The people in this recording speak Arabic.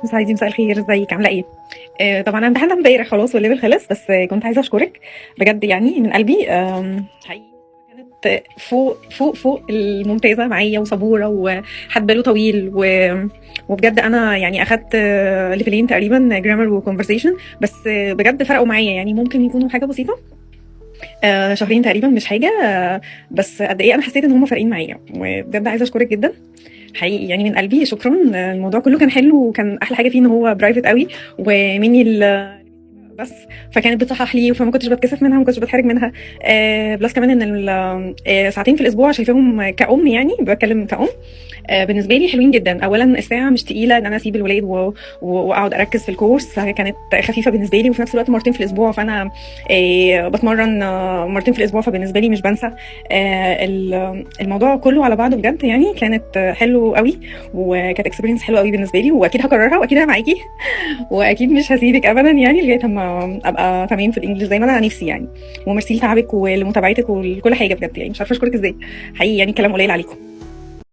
سعيدي، مساء الخير، ازيك؟ عامله ايه؟ طبعا انا امتحنت امبارح خلاص والليفل خلص، بس كنت عايزه اشكرك بجد يعني من قلبي. حقيقي كانت فوق فوق فوق الممتازه معايا وصبوره وحد باله طويل وبجد انا يعني اخدت ليفلين تقريبا، جرامر وكونفرسيشن، بس بجد فرقوا معايا. يعني ممكن يكونوا حاجه بسيطه، شهرين تقريبا، مش حاجه، بس قد ايه انا حسيت ان هم فارقين معايا، وبجد عايزه اشكرك جدا حقيقي يعني من قلبي. شكرا. الموضوع كله كان حلو، وكان احلى حاجه فيه ان هو برايفت قوي، ومني بس فكانت بتصحح لي، فما كنتش بتكسف منها، ما كنتش بتحرج منها. بلس كمان ان ساعتين في الاسبوع شايفاهم كأم، يعني بتكلم كأم. بالنسبه لي حلوين جدا. اولا الساعه مش تقيله ان انا اسيب الولاد واقعد اركز في الكورس، كانت خفيفه بالنسبه لي، وفي نفس الوقت مرتين في الاسبوع، فانا بتمرن مرتين في الاسبوع، فبالنسبه لي مش بنسى. الموضوع كله على بعضه بجد يعني كانت حلو قوي، وكانت اكسبيرينس حلوه قوي بالنسبه لي، واكيد هكررها، واكيد انا معاكي واكيد مش هسيبك ابدا يعني لغايه اما ابقى تمام في الانجليش زي ما انا نفسي يعني. وميرسي لتعبك ولمتابعتك ولكل حاجه بجد، يعني مش عارفه اشكرك ازاي. حقيقي يعني كلام قليل عليكم.